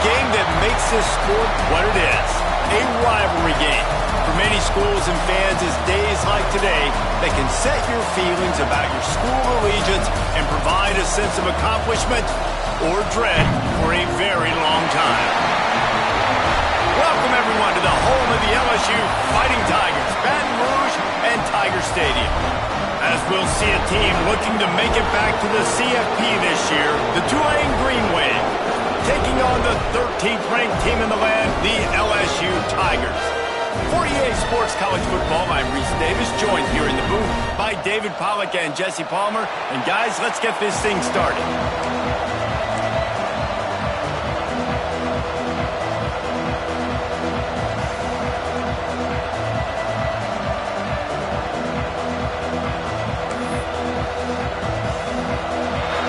game that makes this sport what it is, a rivalry game. For many schools and fans, it's days like today that can set your feelings about your school allegiance and provide a sense of accomplishment or dread for a very long time. Welcome, everyone, to the home of the LSU Fighting Tigers, Baton Rouge and Tiger Stadium. As we'll see a team looking to make it back to the CFP this year, the Tulane Green Wave, taking on the 13th ranked team in the land, the LSU Tigers. For EA Sports College Football, I'm Reese Davis, joined here in the booth by David Pollack and Jesse Palmer. And guys, let's get this thing started.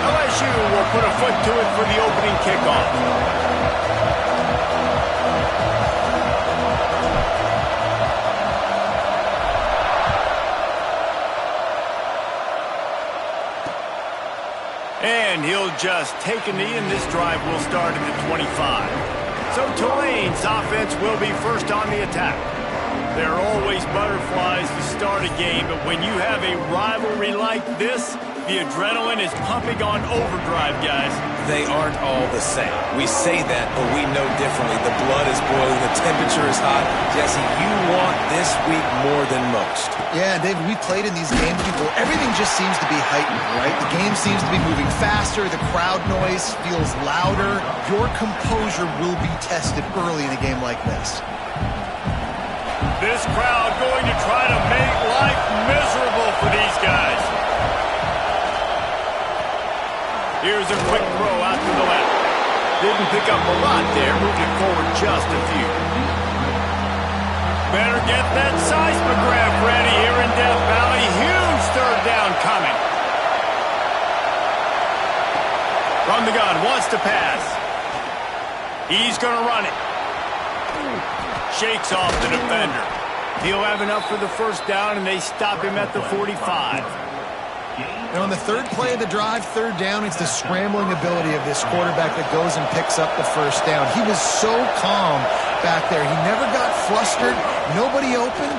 LSU will put a foot to it for the opening kickoff. And he'll just take a knee, and this drive will start at the 25. So Tulane's offense will be first on the attack. There are always butterflies to start a game, but when you have a rivalry like this, the adrenaline is pumping on overdrive, guys. They aren't all the same. We say that, but we know differently. The blood is boiling. The temperature is hot. Jesse, you want this week more than most. Yeah, David, we played in these games before. Everything just seems to be heightened, right? The game seems to be moving faster. The crowd noise feels louder. Your composure will be tested early in a game like this. This crowd going to try to make life miserable for these guys. Here's a quick throw out to the left. Didn't pick up a lot there, moved it forward just a few. Better get that seismograph ready here in Death Valley. Huge third down coming. From the gun, wants to pass. He's going to run it. Shakes off the defender. He'll have enough for the first down, and they stop him at the 45. And on the third play of the drive, third down, it's the scrambling ability of this quarterback that goes and picks up the first down. He was so calm back there. He never got flustered. Nobody open,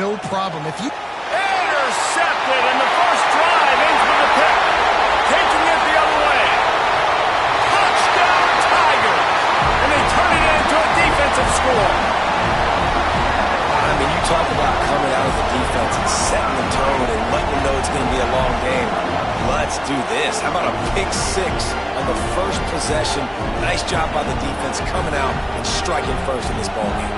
no problem. If you intercepted, and the first drive ends with a pick. Taking it the other way. Touchdown, Tigers! And they turn it into a defensive score. I mean, you talk about coming out of the defense and setting the tone and letting them know it's going to be a long game. Let's do this. How about a pick six on the first possession? Nice job by the defense coming out and striking first in this ballgame.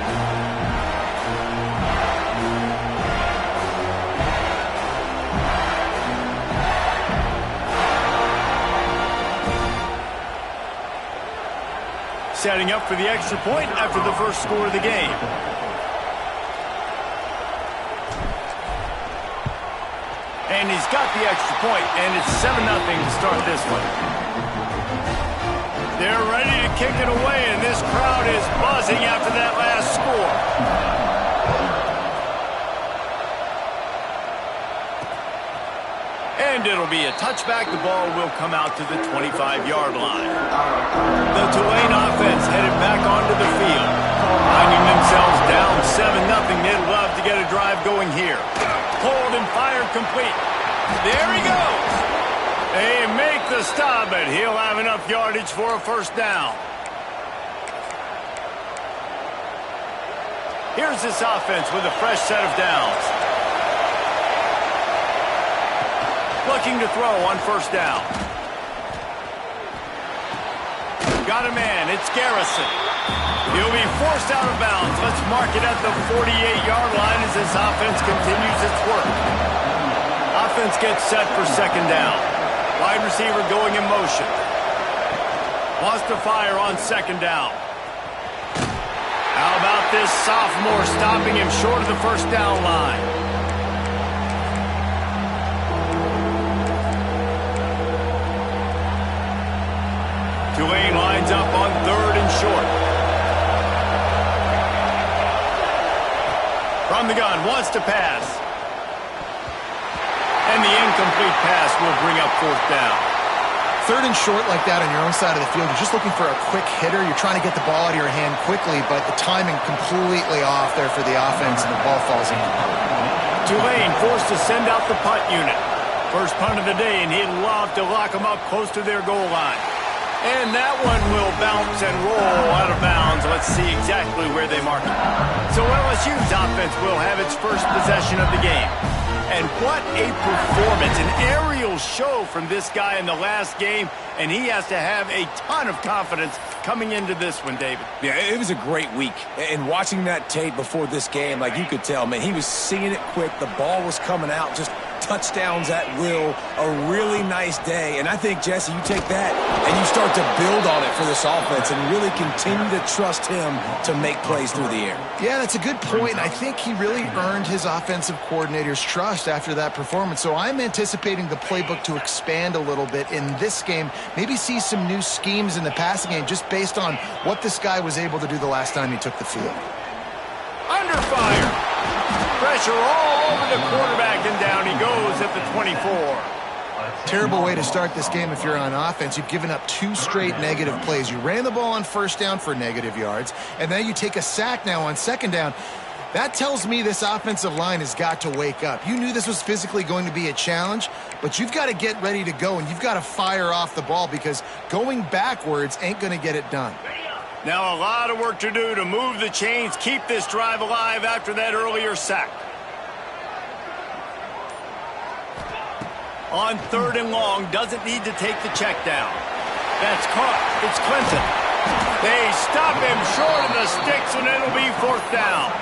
Setting up for the extra point after the first score of the game. And he's got the extra point, and it's 7-0 to start this one. They're ready to kick it away, and this crowd is buzzing after that last score. And it'll be a touchback. The ball will come out to the 25-yard line. The Tulane offense headed back onto the field. Finding themselves down 7-0, they'd love to get a drive going here. Pulled and fired complete. There he goes. They make the stop, but he'll have enough yardage for a first down. Here's this offense with a fresh set of downs. Looking to throw on first down. Got a man. It's Garrison. He'll be forced out of bounds. Let's mark it at the 48-yard line as this offense continues its work. Offense gets set for second down. Wide receiver going in motion. Wants to fire on second down. How about this sophomore stopping him short of the first down line? Tulane lines up on third and short. From the gun, wants to pass. And the incomplete pass will bring up fourth down. Third and short like that on your own side of the field, you're just looking for a quick hitter. You're trying to get the ball out of your hand quickly, but the timing completely off there for the offense, and the ball falls incomplete. Tulane forced to send out the punt unit. First punt of the day, and he'd love to lock them up close to their goal line. And that one will bounce and roll out of bounds. Let's see exactly where they mark it. So LSU's offense will have its first possession of the game. And what a performance, an aerial show from this guy in the last game, and he has to have a ton of confidence coming into this one, David. Yeah, it was a great week. And watching that tape before this game, like you could tell, man, he was seeing it quick. The ball was coming out, just touchdowns at will, a really nice day. And I think, Jesse, you take that and you start to build on it for this offense and really continue to trust him to make plays through the air. Yeah, that's a good point. And I think he really earned his offensive coordinator's trust after that performance. So I'm anticipating the playbook to expand a little bit in this game, maybe see some new schemes in the passing game just based on what this guy was able to do the last time he took the field. Under fire. Pressure all over the quarterback, and down he goes at the 24. Terrible way to start this game if you're on offense. You've given up 2 straight negative plays. You ran the ball on first down for negative yards, and then you take a sack now on second down. That tells me this offensive line has got to wake up. You knew this was physically going to be a challenge, but you've got to get ready to go, and you've got to fire off the ball because going backwards ain't going to get it done. Now a lot of work to do to move the chains, keep this drive alive after that earlier sack. On third and long, doesn't need to take the check down. That's caught. It's Clinton. They stop him short of the sticks, and it'll be fourth down.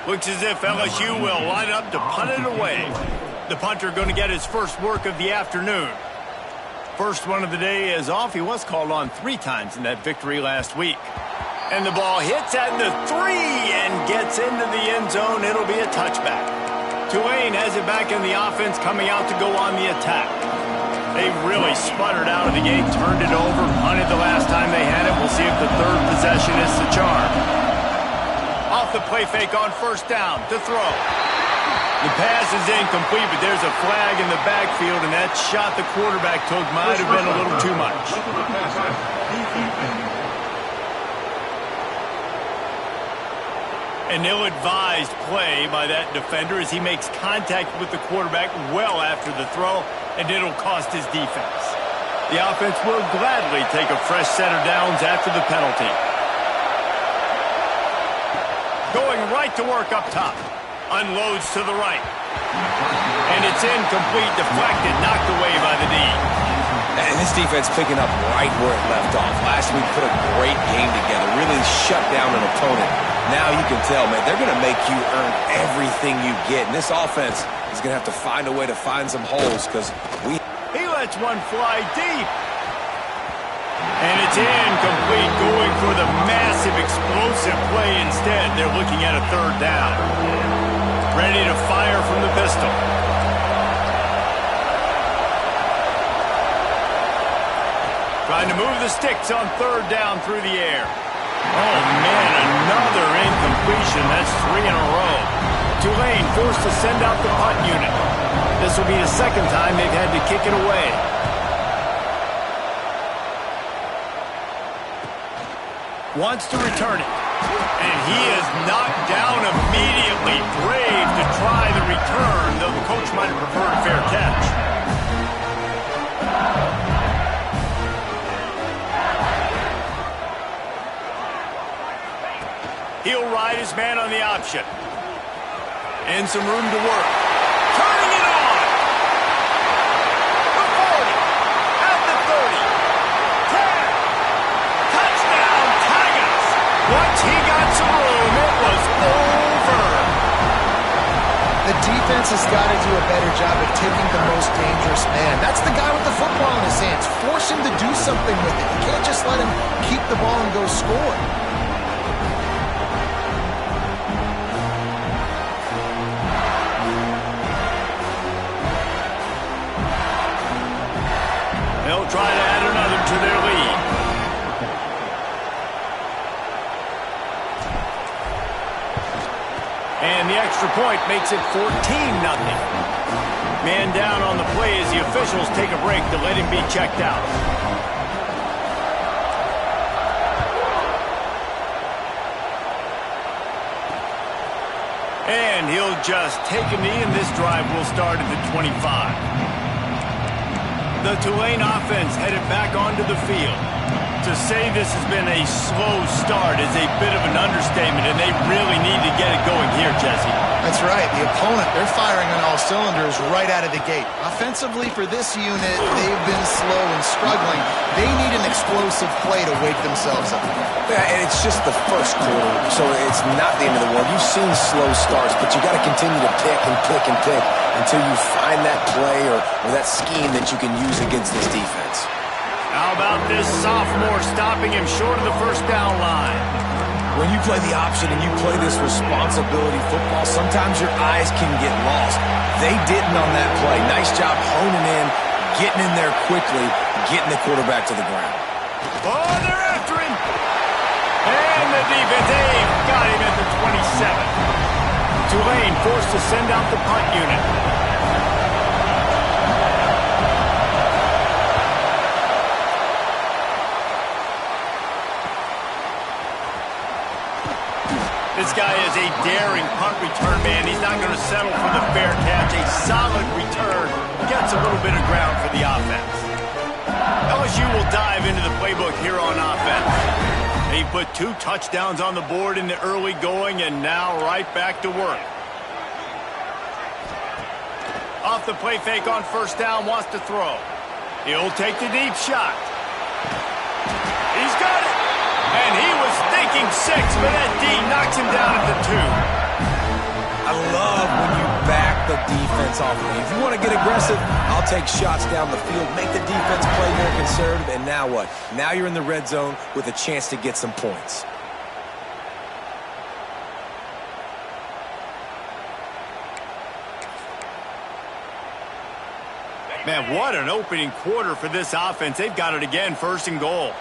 Looks as if LSU will line up to punt it away. The punter going to get his first work of the afternoon. First one of the day is off. He was called on 3 times in that victory last week. And the ball hits at the 3 and gets into the end zone. It'll be a touchback. Tulane has it back in the offense, coming out to go on the attack. They really sputtered out of the gate, turned it over, punted the last time they had it. We'll see if the third possession is the charm. Off the play fake on first down to throw. The pass is incomplete, but there's a flag in the backfield, and that shot the quarterback took might have been a little too much. An ill-advised play by that defender as he makes contact with the quarterback well after the throw, and it'll cost his defense. The offense will gladly take a fresh set of downs after the penalty. Going right to work up top. Unloads to the right. And it's incomplete, deflected, knocked away by the D. And this defense picking up right where it left off. Last week put a great game together, really shut down an opponent. Now you can tell, man, they're going to make you earn everything you get. And this offense is going to have to find a way to find some holes because He lets one fly deep. And it's incomplete, going for the massive explosive play instead. They're looking at a third down. Ready to fire from the pistol. Trying to move the sticks on third down through the air. Oh, man, another incompletion. That's 3 in a row. Tulane forced to send out the punt unit. This will be the second time they've had to kick it away. Wants to return it. And he is knocked down immediately. Brave to try the return, though the coach might have preferred a fair catch. He'll ride his man on the option. And some room to work. Turning it on. The 40. At the 30. 10. Touchdown, Tigers. Once he got some room, it was over. The defense has got to do a better job of taking the most dangerous man. That's the guy with the football in his hands. Force him to do something with it. You can't just let him keep the ball and go score. They'll try to add another to their lead. And the extra extra point makes it 14-0. Man down on the play as the officials take a break to let him be checked out. And he'll just take a knee, and this drive will start at the 25. The Tulane offense headed back onto the field. To say this has been a slow start is a bit of an understatement, and they really need to get it going here, Jesse. That's right. The opponent, they're firing on all cylinders right out of the gate. Offensively, for this unit, they've been slow and struggling. They need an explosive play to wake themselves up. Yeah, and it's just the first quarter, so it's not the end of the world. You've seen slow starts, but you got to continue to pick and pick and pick until you find that play or that scheme that you can use against this defense. How about this sophomore stopping him short of the first down line? When you play the option and you play this responsibility football, sometimes your eyes can get lost. They didn't on that play. Nice job honing in, getting in there quickly, getting the quarterback to the ground. Oh, they're after him. And the defense, they've got him at the 27. Tulane forced to send out the punt unit. This guy is a daring punt return man. He's not going to settle for the fair catch. A solid return gets a little bit of ground for the offense. LSU will dive into the playbook here on offense. They put 2 touchdowns on the board in the early going, and now right back to work. Off the play fake on first down, wants to throw. He'll take the deep shot. He's got it. And he was thinking 6, but that D knocks him down at the 2. I love when you back the defense off of me. If you want to get aggressive, I'll take shots down the field, make the defense play more conservative, and now what? Now you're in the red zone with a chance to get some points. Man, what an opening quarter for this offense. They've got it again, 1st and goal.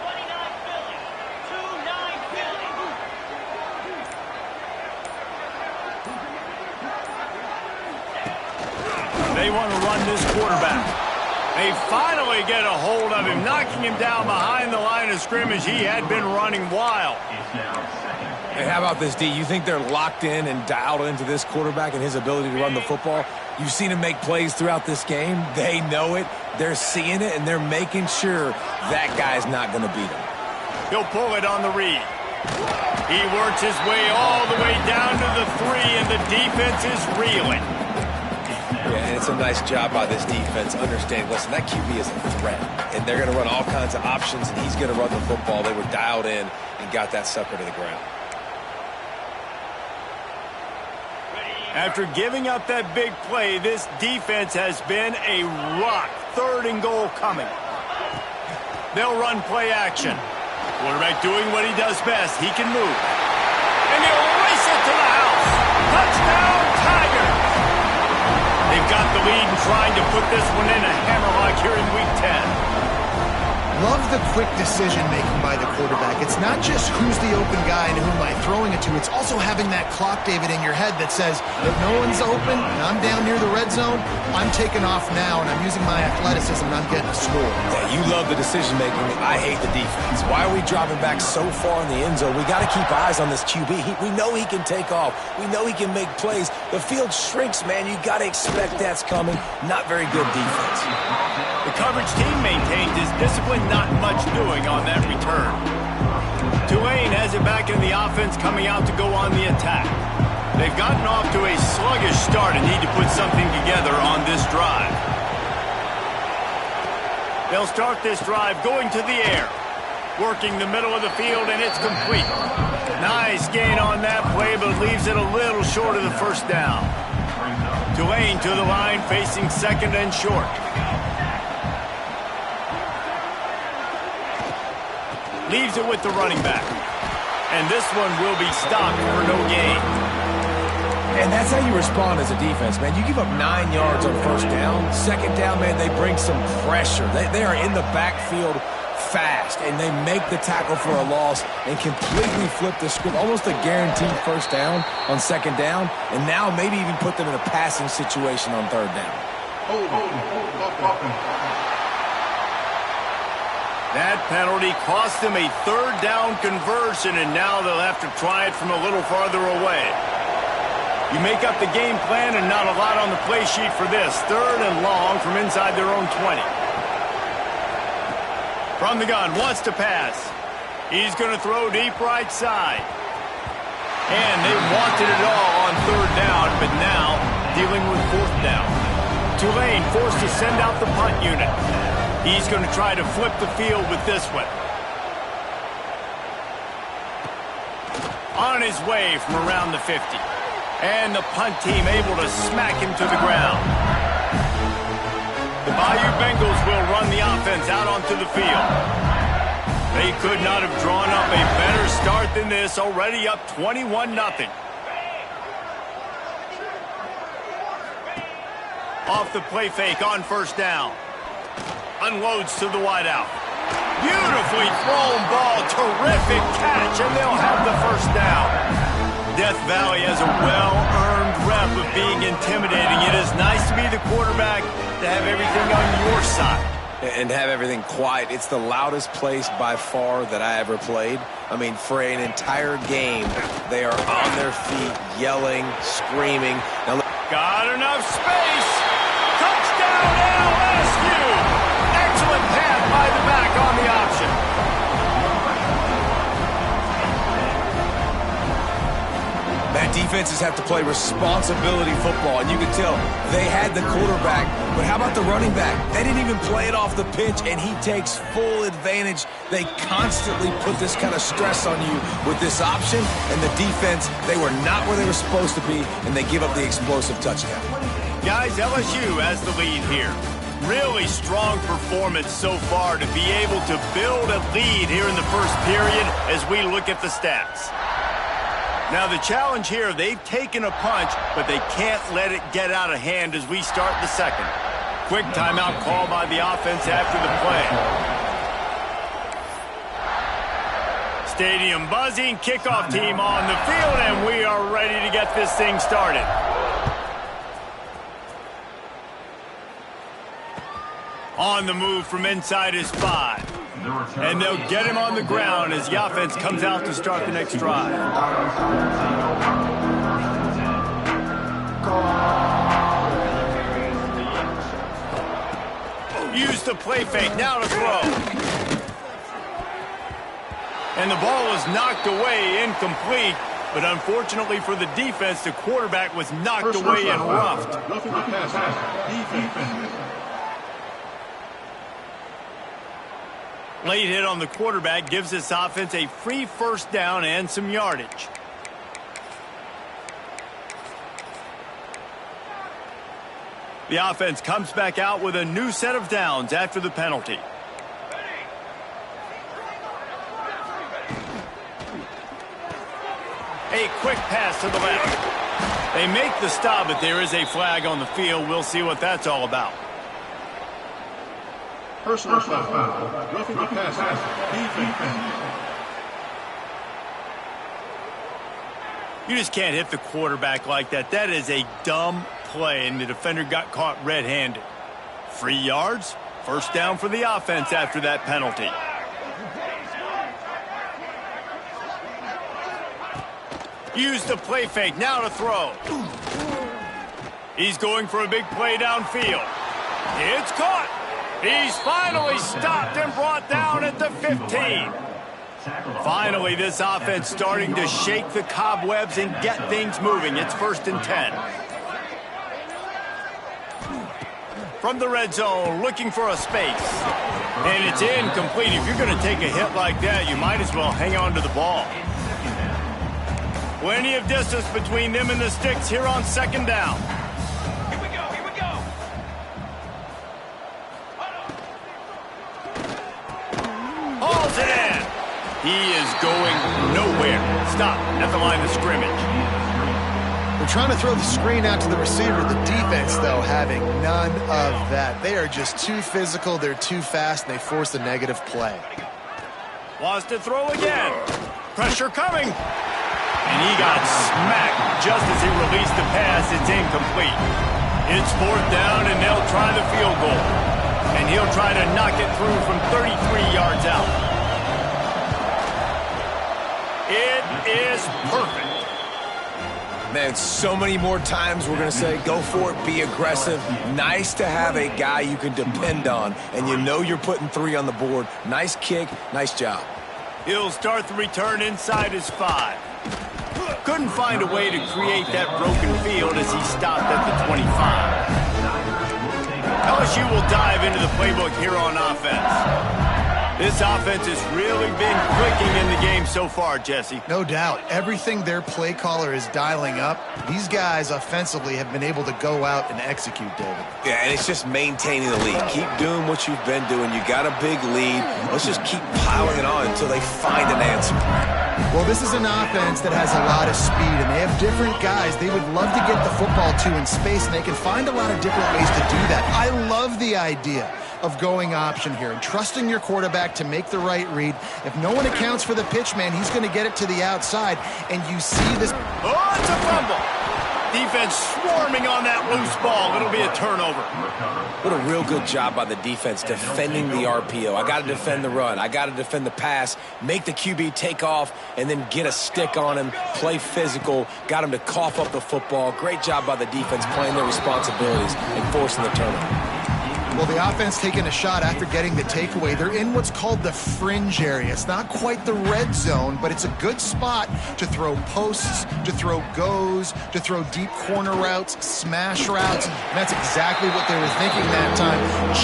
They want to run this quarterback. They finally get a hold of him, knocking him down behind the line of scrimmage. He had been running wild. Hey, how about this, D? You think they're locked in and dialed into this quarterback and his ability to run the football? You've seen him make plays throughout this game. They know it. They're seeing it, and they're making sure that guy's not going to beat him. He'll pull it on the read. He works his way all the way down to the 3, and the defense is reeling. Yeah, and it's a nice job by this defense. Understand, listen, that QB is a threat, and they're going to run all kinds of options, and he's going to run the football. They were dialed in and got that sucker to the ground. After giving up that big play, this defense has been a rock. 3rd and goal coming. They'll run play action. Quarterback doing what he does best. He can move. And he'll race it to the house. Touchdown, Tigers! They've got the lead and trying to put this one in a hammerlock here in Week 10. Love the quick decision-making by the quarterback. It's not just who's the open guy and who am I throwing it to. It's also having that clock, David, in your head that says, if no one's open and I'm down near the red zone, I'm taking off now and I'm using my athleticism and I'm getting a score. Yeah, you love the decision-making. I hate the defense. Why are we dropping back so far in the end zone? We got to keep eyes on this QB. We know he can take off. We know he can make plays. The field shrinks, man. You got to expect that's coming. Not very good defense. The coverage team maintains his discipline, not much doing on that return. Tulane has it back in the offense, coming out to go on the attack. They've gotten off to a sluggish start and need to put something together on this drive. They'll start this drive going to the air. Working the middle of the field, and it's complete. Nice gain on that play, but leaves it a little short of the first down. Tulane to the line, facing 2nd and short. Leaves it with the running back. And this one will be stopped for no gain. And that's how you respond as a defense, man. You give up 9 yards on first down. 2nd down, man, they bring some pressure. They are in the backfield fast, and they make the tackle for a loss and completely flip the script, almost a guaranteed first down on second down, and now maybe even put them in a passing situation on third down. That penalty cost them a third down conversion, and now they'll have to try it from a little farther away. You make up the game plan and not a lot on the play sheet for this. Third and long from inside their own 20. From the gun, wants to pass. He's going to throw deep right side. And they wanted it all on third down, but now dealing with fourth down. Tulane forced to send out the punt unit. He's going to try to flip the field with this one. On his way from around the 50. And the punt team able to smack him to the ground. The Bayou Bengals will run the offense out onto the field. They could not have drawn up a better start than this, already up 21-0. Off the play fake on first down. Unloads to the wideout. Beautifully thrown ball, terrific catch, and they'll have the first down. Death Valley has a well-earned rep of being intimidating. It is nice to be the quarterback, to have everything on your side. And have everything quiet. It's the loudest place by far that I ever played. I mean, for an entire game, they are on their feet, yelling, screaming. Now, got enough space. Touchdown LSU. Excellent pass by the back on the option. That defenses have to play responsibility football, and you can tell they had the quarterback, but how about the running back? They didn't even play it off the pitch, and he takes full advantage. They constantly put this kind of stress on you with this option, and the defense, they were not where they were supposed to be, and they give up the explosive touchdown. Guys, LSU has the lead here. Really strong performance so far to be able to build a lead here in the first period as we look at the stats. Now the challenge here, they've taken a punch, but they can't let it get out of hand as we start the second. Quick timeout call by the offense after the play. Stadium buzzing, kickoff team on the field, and we are ready to get this thing started. On the move from inside his 5. And they'll get him on the ground as the offense comes out to start the next drive. Use the play fake, now to throw. And the ball is knocked away, incomplete. But unfortunately for the defense, the quarterback was knocked away and roughed. Late hit on the quarterback gives this offense a free first down and some yardage. The offense comes back out with a new set of downs after the penalty. A quick pass to the left. They make the stop, but there is a flag on the field. We'll see what that's all about. Personal foul. Roughing the passer. Defense. You just can't hit the quarterback like that. That is a dumb play, and the defender got caught red-handed. Free yards, first down for the offense after that penalty. Use the play fake, now to throw. He's going for a big play downfield. It's caught. He's finally stopped and brought down at the 15. Finally, this offense starting to shake the cobwebs and get things moving. It's 1st and 10. From the red zone, looking for a space. And it's incomplete. If you're going to take a hit like that, you might as well hang on to the ball. Plenty of distance between them and the sticks here on second down. Here we go. Hauls it in. He is going nowhere. Stop at the line of scrimmage. We're trying to throw the screen out to the receiver. The defense, though, having none of that. They are just too physical, they're too fast, and they force a negative play. Wants to throw again. Pressure coming. And he got smacked just as he released the pass. It's incomplete. It's 4th down, and they'll try the field goal. And he'll try to knock it through from 33 yards out. It is perfect. Man, so many more times we're going to say, go for it, be aggressive. Nice to have a guy you can depend on, and you know you're putting 3 on the board. Nice kick, nice job. He'll start the return inside his 5. Couldn't find a way to create that broken field as he stopped at the 25. LSU will dive into the playbook here on offense. This offense has really been clicking in the game so far, Jesse. No doubt. Everything their play caller is dialing up, these guys offensively have been able to go out and execute, David. Yeah, and it's just maintaining the lead. Keep doing what you've been doing. You got a big lead. Let's just keep piling it on until they find an answer. Well, this is an offense that has a lot of speed, and they have different guys they would love to get the football to in space, and they can find a lot of different ways to do that. I love the idea of going option here and trusting your quarterback to make the right read. If no one accounts for the pitch, man, he's going to get it to the outside, and you see this. Oh, it's a fumble. Defense swarming on that loose ball. It'll be a turnover. What a real good job by the defense defending the RPO. I got to defend the run. I got to defend the pass, make the QB take off, and then get a stick on him, play physical, got him to cough up the football. Great job by the defense playing their responsibilities and forcing the turnover. Well, the offense taking a shot after getting the takeaway. They're in what's called the fringe area. It's not quite the red zone, but it's a good spot to throw posts, to throw goes, to throw deep corner routes, smash routes. And that's exactly what they were thinking that time.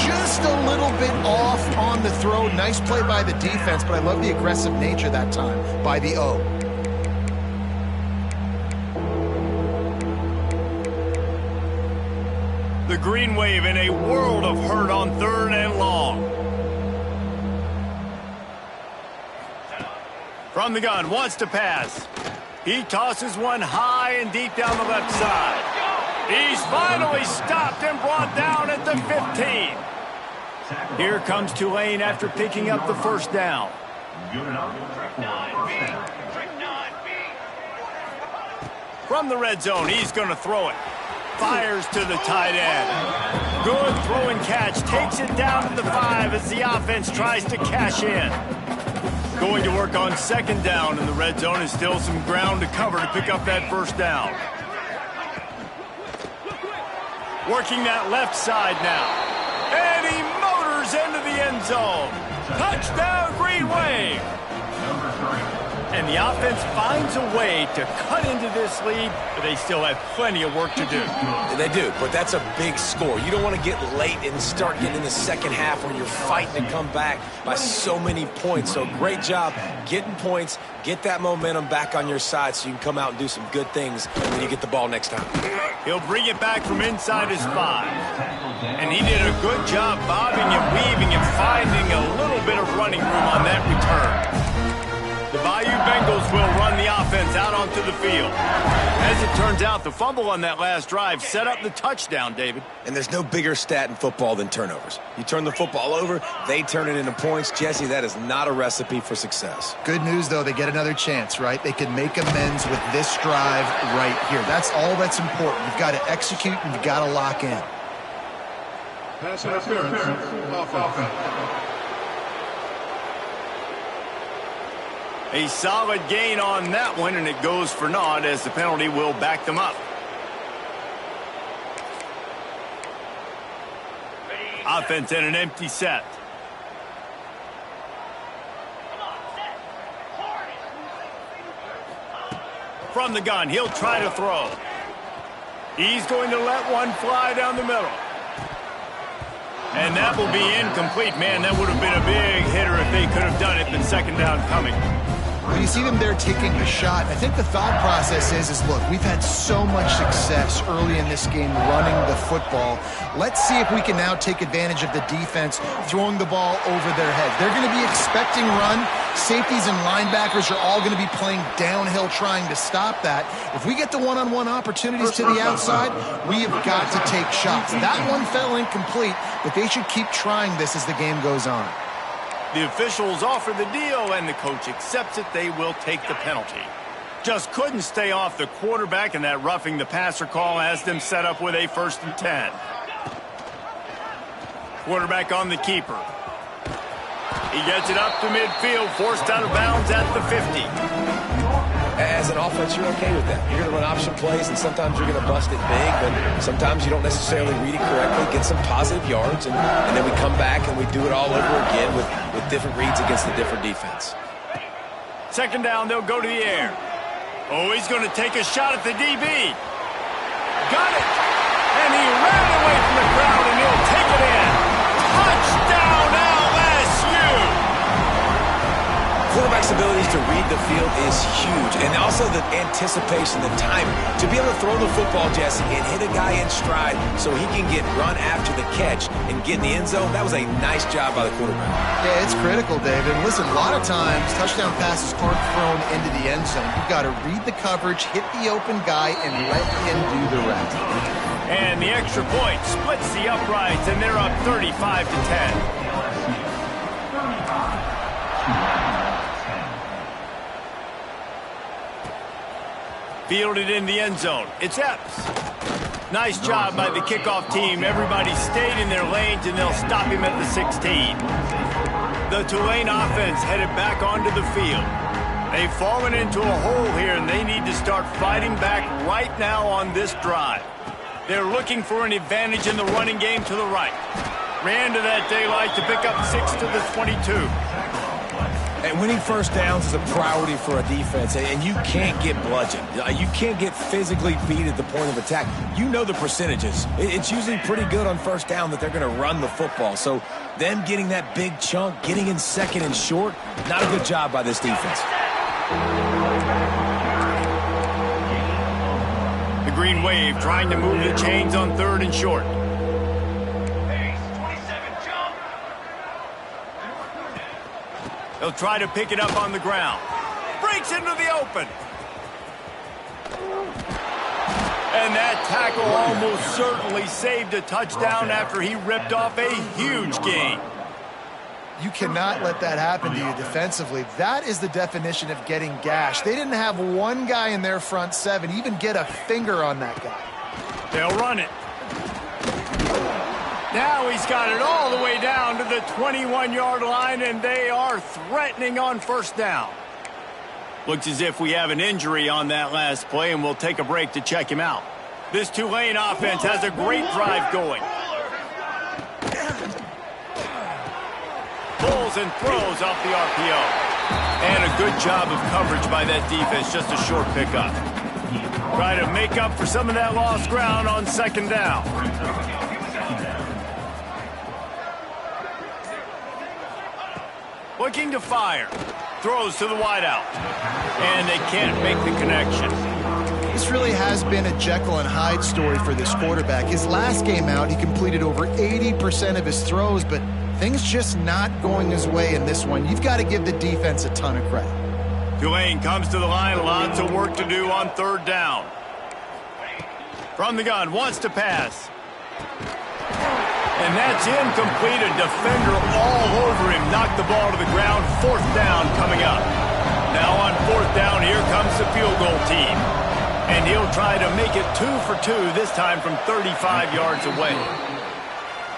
Just a little bit off on the throw. Nice play by the defense, but I love the aggressive nature that time by the O. The Green Wave in a world of hurt on 3rd and long. From the gun, wants to pass. He tosses one high and deep down the left side. He's finally stopped and brought down at the 15. Here comes Tulane after picking up the 1st down. From the red zone, he's going to throw it. Fires to the tight end. Good throw and catch. Takes it down to the 5 as the offense tries to cash in. Going to work on 2nd down in the red zone. Is still some ground to cover to pick up that 1st down. Working that left side now. And he motors into the end zone. Touchdown, Green Wave. And the offense finds a way to cut into this lead, but they still have plenty of work to do. They do, but that's a big score. You don't want to get late and start getting in the second half where you're fighting to come back by so many points. So great job getting points, get that momentum back on your side so you can come out and do some good things when you get the ball next time. He'll bring it back from inside his 5. And he did a good job bobbing and weaving and finding a little bit of running room on that return. The Bayou Bengals will run the offense out onto the field. As it turns out, the fumble on that last drive set up the touchdown, David. And there's no bigger stat in football than turnovers. You turn the football over, they turn it into points. Jesse, that is not a recipe for success. Good news, though, they get another chance, right? They can make amends with this drive right here. That's all that's important. You've got to execute and you've got to lock in. Pass interference. Offense. A solid gain on that one, and it goes for naught as the penalty will back them up. Offense in an empty set. From the gun, he'll try to throw. He's going to let one fly down the middle. And that will be incomplete. Man, that would have been a big hitter if they could have done it, but 2nd down coming. When you see them there taking a shot, I think the thought process is look, we've had so much success early in this game running the football. Let's see if we can now take advantage of the defense throwing the ball over their heads. They're going to be expecting run. Safeties and linebackers are all going to be playing downhill trying to stop that. If we get the one-on-one opportunities to the outside, we have got to take shots. That one fell incomplete, but they should keep trying this as the game goes on. The officials offer the deal, and the coach accepts it. They will take the penalty. Just couldn't stay off the quarterback, and that roughing the passer call has them set up with a 1st and 10. Quarterback on the keeper. He gets it up to midfield, forced out of bounds at the 50. As an offense, you're okay with that. You're going to run option plays, and sometimes you're going to bust it big, but sometimes you don't necessarily read it correctly, get some positive yards, and then we come back and we do it all over again with different reads against the different defense. 2nd down, they'll go to the air. Oh, he's going to take a shot at the DB. Got it! And he ran away from the crowd, and he'll take it in. Touchdown, LSU! Quarterback's abilities to read the field is huge, and also the anticipation, the timing. To be able to throw the football, Jesse, and hit a guy in stride so he can get run after the catch and get in the end zone, that was a nice job by the quarterback. Yeah, it's critical, David. And listen, a lot of times, touchdown passes aren't thrown into the end zone. You've got to read the coverage, hit the open guy, and let him do the rest. And the extra point splits the uprights, and they're up 35 to 10. Fielded in the end zone. It's Epps. Nice job by the kickoff team. Everybody stayed in their lanes, and they'll stop him at the 16. The Tulane offense headed back onto the field. They've fallen into a hole here, and they need to start fighting back right now on this drive. They're looking for an advantage in the running game to the right. Ran to that daylight to pick up 6 to the 22. And winning 1st downs is a priority for a defense, and you can't get bludgeoned. You can't get physically beat at the point of attack. You know the percentages. It's usually pretty good on 1st down that they're going to run the football. So them getting that big chunk, getting in 2nd and short, not a good job by this defense. The Green Wave trying to move the chains on 3rd and short. They'll try to pick it up on the ground. Breaks into the open. And that tackle almost certainly saved a touchdown after he ripped off a huge gain. You cannot let that happen to you defensively. That is the definition of getting gashed. They didn't have one guy in their front 7 even get a finger on that guy. They'll run it. Now he's got it all the way down to the 21-yard line, and they are threatening on 1st down. Looks as if we have an injury on that last play, and we'll take a break to check him out. This Tulane offense has a great drive going. Pulls and throws off the RPO. And a good job of coverage by that defense, just a short pickup. Try to make up for some of that lost ground on 2nd down. Looking to fire. Throws to the wideout. And they can't make the connection. This really has been a Jekyll and Hyde story for this quarterback. His last game out, he completed over 80% of his throws, but things just not going his way in this one. You've got to give the defense a ton of credit. Tulane comes to the line. Lots of work to do on 3rd down. From the gun, wants to pass. And that's incomplete. A defender all over him. Knocked the ball to the ground. 4th down coming up. Now on 4th down, here comes the field goal team. And he'll try to make it 2 for 2, this time from 35 yards away.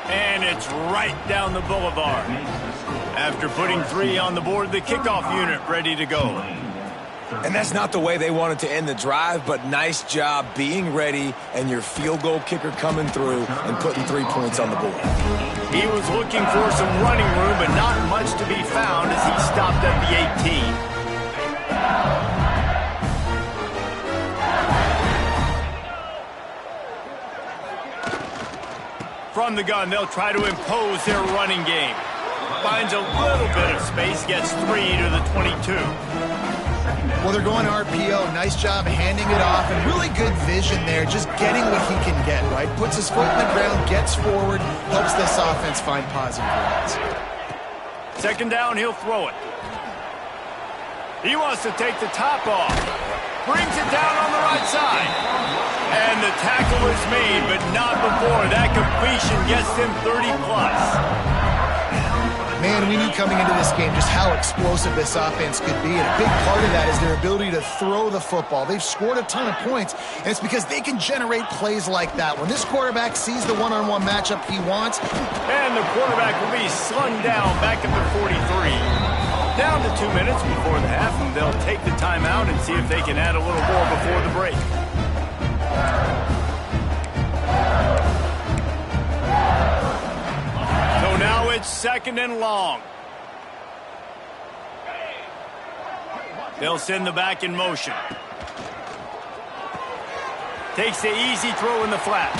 And it's right down the boulevard. After putting 3 on the board, the kickoff unit ready to go. And that's not the way they wanted to end the drive, but nice job being ready and your field goal kicker coming through and putting 3 points on the board. He was looking for some running room, but not much to be found as he stopped at the 18. From the gun, they'll try to impose their running game. Finds a little bit of space, gets 3 to the 22. Well, they're going RPO. Nice job handing it off, and really good vision there, just getting what he can get, right? Puts his foot in the ground, gets forward, helps this offense find positive yards. Second down, he'll throw it. He wants to take the top off. Brings it down on the right side. And the tackle is made, but not before that completion gets him 30+. Man, we knew coming into this game just how explosive this offense could be, and a big part of that is their ability to throw the football. They've scored a ton of points, and it's because they can generate plays like that. When this quarterback sees the one-on-one matchup he wants. And the quarterback will be slung down back at the 43. Down to 2 minutes before the half, and they'll take the timeout and see if they can add a little more before the break. So now it's 2nd and long. They'll send the back in motion. Takes the easy throw in the flat.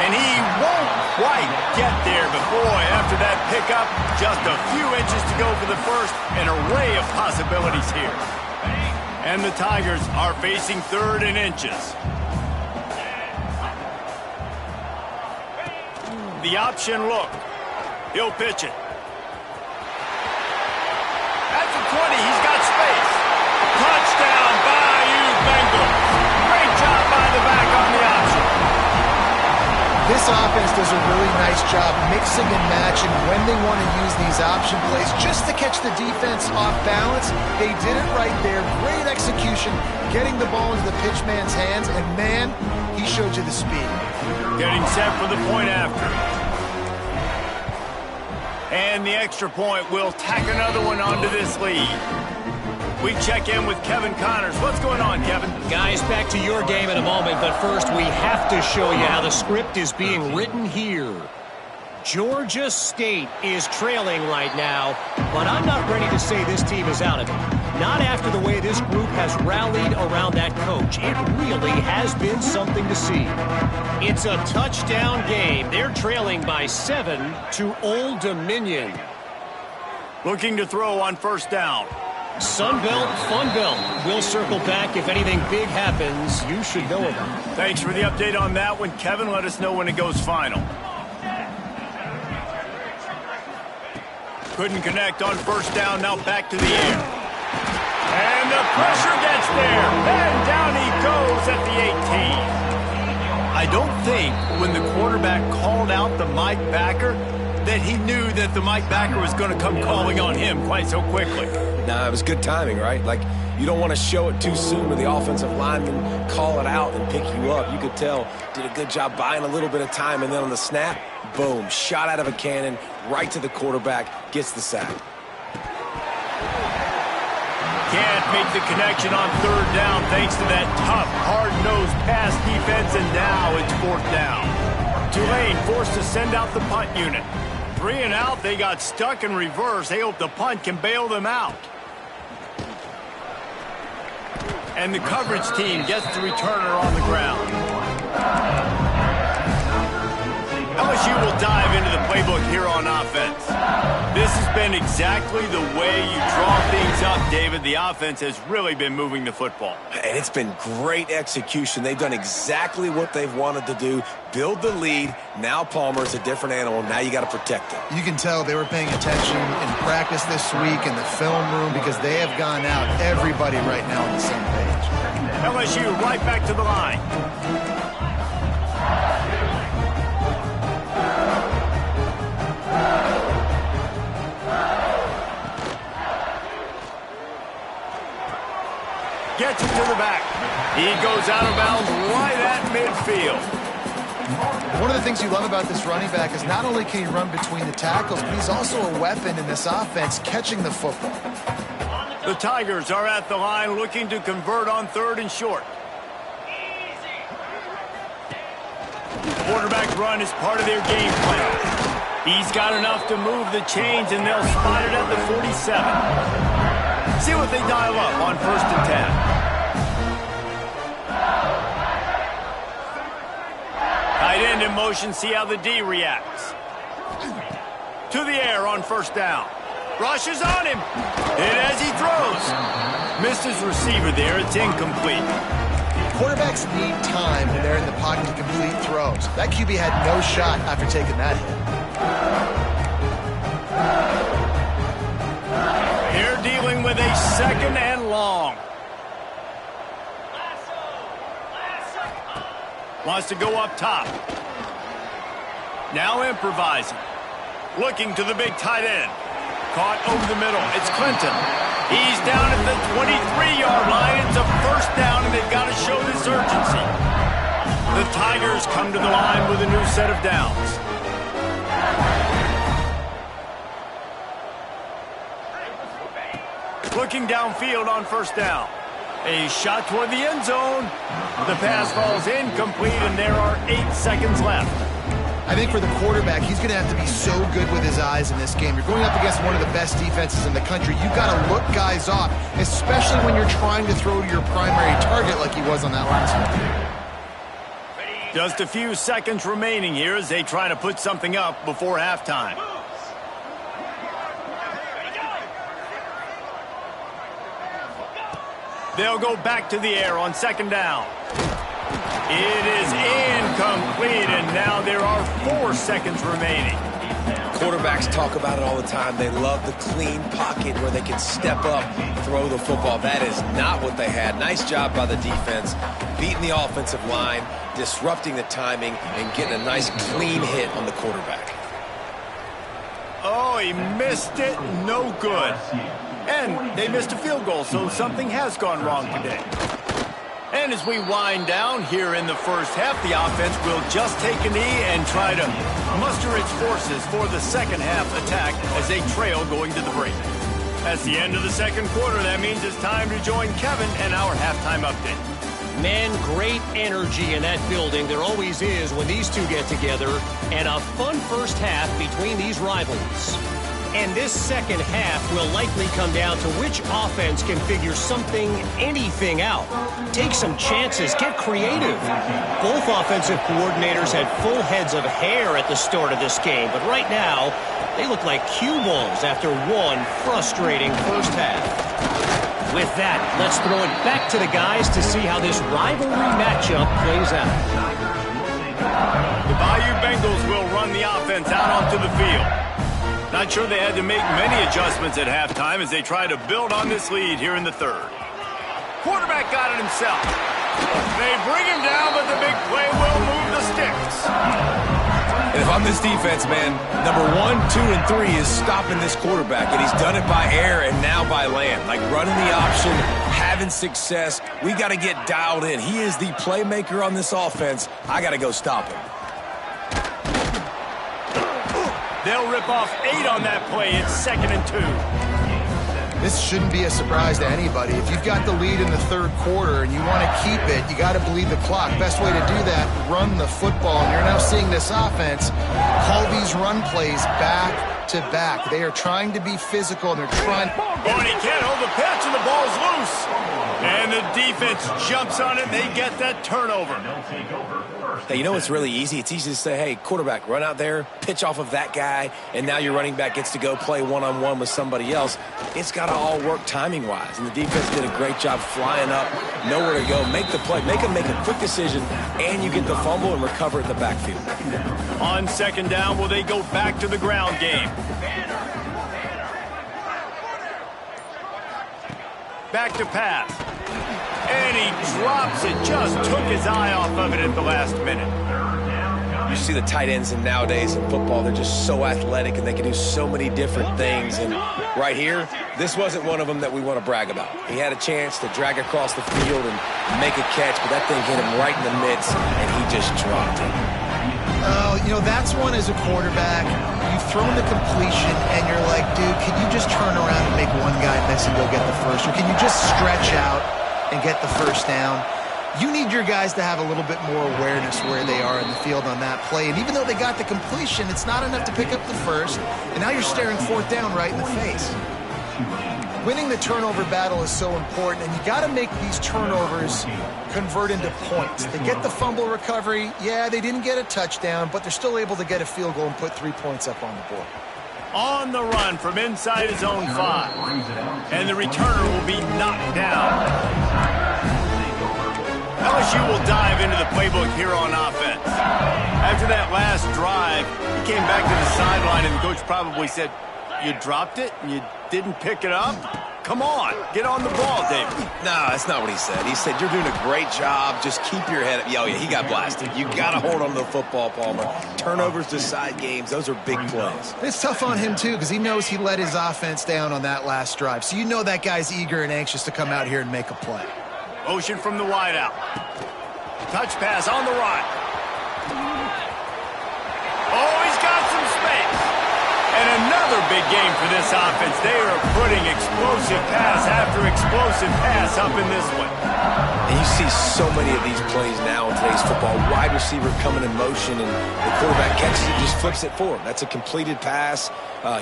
And he won't quite get there, but boy, after that pickup, just a few inches to go for the first. An array of possibilities here. And the Tigers are facing 3rd and inches. The option look. He'll pitch it. At the 20, he's got space. Touchdown, Bayou Bengals. Great job by the back on the option. This offense does a really nice job mixing and matching when they want to use these option plays just to catch the defense off balance. They did it right there. Great execution, getting the ball into the pitchman's hands, and man, he showed you the speed. Getting set for the point after. And the extra point will tack another one onto this lead. We check in with Kevin Connors. What's going on, Kevin? Guys, back to your game in a moment, but first we have to show you how the script is being written here. Georgia State is trailing right now, but I'm not ready to say this team is out of it. Not after the way this group has rallied around that coach. It really has been something to see. It's a touchdown game. They're trailing by 7 to Old Dominion. Looking to throw on 1st down. Sunbelt, Funbelt. We'll circle back if anything big happens you should know about. Thanks for the update on that one, Kevin. Let us know when it goes final. Couldn't connect on 1st down. Now back to the air. And the pressure gets there. And down he goes at the 18. I don't think when the quarterback called out the Mike backer that he knew that the Mike backer was going to come calling on him quite so quickly. Nah, it was good timing, right? Like, you don't want to show it too soon to the offensive lineman, call it out and pick you up. You could tell, did a good job buying a little bit of time, and then on the snap, boom, shot out of a cannon, right to the quarterback, gets the sack. Can't make the connection on 3rd down thanks to that tough, hard-nosed pass defense, and now it's 4th down. Tulane forced to send out the punt unit. 3 and out, they got stuck in reverse. They hope the punt can bail them out. And the coverage team gets the returner on the ground. LSU will dive into the playbook here on offense. This has been exactly the way you draw things up, David. The offense has really been moving the football. And it's been great execution. They've done exactly what they've wanted to do. Build the lead. Now Palmer's a different animal. Now you got to protect him. You can tell they were paying attention in practice this week in the film room because they have gone out, everybody right now on the same page. LSU right back to the line. Gets it to the back. He goes out of bounds right at midfield. One of the things you love about this running back is not only can he run between the tackles, but he's also a weapon in this offense catching the football. The Tigers are at the line looking to convert on 3rd and short. Quarterback run is part of their game plan. He's got enough to move the chains, and they'll spot it at the 47. See what they dial up on 1st and 10. Tight end in motion, see how the D reacts. To the air on 1st down. Rushes on him. And as he throws, Missed his receiver there. It's incomplete. Quarterbacks need time when they're in the pocket to complete throws. That QB had no shot after taking that hit. They're dealing with a second and long. Wants to go up top. Now improvising. Looking to the big tight end. Caught over the middle. It's Clinton. He's down at the 23-yard line. It's a first down, and they've got to show this urgency. The Tigers come to the line with a new set of downs. Looking downfield on first down. A shot toward the end zone. The pass falls incomplete, and there are 8 seconds left. I think for the quarterback, he's going to have to be so good with his eyes in this game. You're going up against one of the best defenses in the country. You've got to look guys off, especially when you're trying to throw to your primary target like he was on that last one. Just a few seconds remaining here as they try to put something up before halftime. They'll go back to the air on second down. It is incomplete, and now there are 4 seconds remaining. Quarterbacks talk about it all the time. They love the clean pocket where they can step up, throw the football. That is not what they had. Nice job by the defense, beating the offensive line, disrupting the timing, and getting a nice clean hit on the quarterback. Oh, he missed it. No good. And they missed a field goal, so something has gone wrong today. And as we wind down here in the first half, the offense will just take a knee and try to muster its forces for the second half attack as they trail going to the break. That's the end of the second quarter. That means it's time to join Kevin and our halftime update. Man, great energy in that building. There always is when these two get together. And a fun first half between these rivals. And this second half will likely come down to which offense can figure something, anything out. Take some chances, get creative. Both offensive coordinators had full heads of hair at the start of this game, but right now, they look like cue balls after one frustrating first half. With that, let's throw it back to the guys to see how this rivalry matchup plays out. The Bayou Bengals will run the offense out onto the field. Not sure they had to make many adjustments at halftime as they try to build on this lead here in the third. Quarterback got it himself. They bring him down, but the big play will move the sticks. And if I'm this defense, man, number 1, 2, and 3 is stopping this quarterback. And he's done it by air and now by land. Like running the option, having success. We got to get dialed in. He is the playmaker on this offense. I got to go stop him. They'll rip off 8 on that play. It's 2nd and 2. This shouldn't be a surprise to anybody. If you've got the lead in the third quarter and you want to keep it, you got to bleed the clock. Best way to do that, run the football. And you're now seeing this offense call these run plays back to back. They are trying to be physical, and they're trying. Oh, and he can't hold the pitch, and the ball's loose. And the defense jumps on it, and they get that turnover. Hey, you know what's really easy? It's easy to say, hey, quarterback, run out there, pitch off of that guy, and now your running back gets to go play one-on-one with somebody else. It's got to all work timing-wise, and the defense did a great job flying up, nowhere to go, make the play, make them make a quick decision, and you get the fumble and recover at the backfield. On second down, will they go back to the ground game? Back to pass. And he drops it. Just took his eye off of it at the last minute. You see the tight ends in nowadays in football, they're just so athletic and they can do so many different things. And right here, this wasn't one of them that we want to brag about. He had a chance to drag across the field and make a catch, but that thing hit him right in the midst, and he just dropped it. Oh, you know, that's one as a quarterback. You've thrown the completion, and you're like, dude, can you just turn around and make one guy miss and go get the first? Or can you just stretch out and get the first down? You need your guys to have a little bit more awareness where they are in the field on that play. And even though they got the completion, it's not enough to pick up the first. And now you're staring fourth down right in the face. Winning the turnover battle is so important, and you got to make these turnovers convert into points. They get the fumble recovery. Yeah, they didn't get a touchdown, but they're still able to get a field goal and put 3 points up on the board. On the run from inside his own 5. And the returner will be knocked down. LSU will dive into the playbook here on offense. After that last drive, he came back to the sideline, and the coach probably said, "You dropped it and you didn't pick it up? Come on, get on the ball, David." No, that's not what he said. He said, "You're doing a great job. Just keep your head up." Oh, yeah, he got blasted. You got to hold on to the football, Palmer. Turnovers decide games. Those are big plays. It's tough on him, too, because he knows he let his offense down on that last drive. So you know that guy's eager and anxious to come out here and make a play. Motion from the wideout. Touch pass on the run. Oh, he's got some space. And another big game for this offense. They are putting explosive pass after explosive pass up in this one. And you see so many of these plays now in today's football. Wide receiver coming in motion, and the quarterback catches it, just flips it forward. That's a completed pass.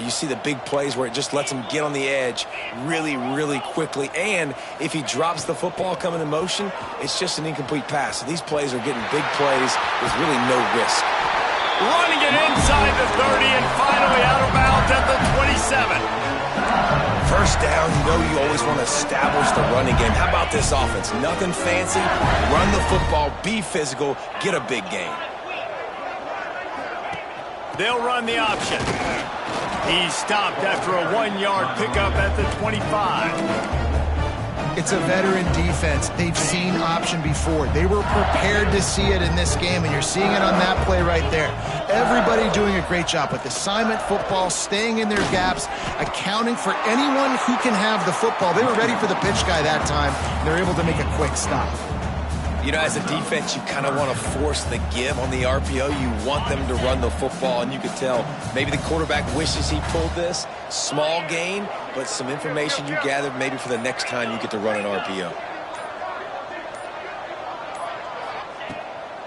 You see the big plays where it just lets him get on the edge really, really quickly. And if he drops the football coming in motion, it's just an incomplete pass. So these plays are getting big plays with really no risk. Running it inside the 30 and finally out of bounds at the 27. First down, you know you always want to establish the running game. How about this offense? Nothing fancy. Run the football, be physical, get a big gain. They'll run the option. He's stopped after a 1-yard pickup at the 25. It's a veteran defense. They've seen option before. They were prepared to see it in this game, and you're seeing it on that play right there. Everybody doing a great job with assignment football, staying in their gaps, accounting for anyone who can have the football. They were ready for the pitch guy that time. They're able to make a quick stop. You know, as a defense, you kind of want to force the give on the RPO. You want them to run the football, and you can tell maybe the quarterback wishes he pulled this. Small gain, but some information you gathered maybe for the next time you get to run an RPO.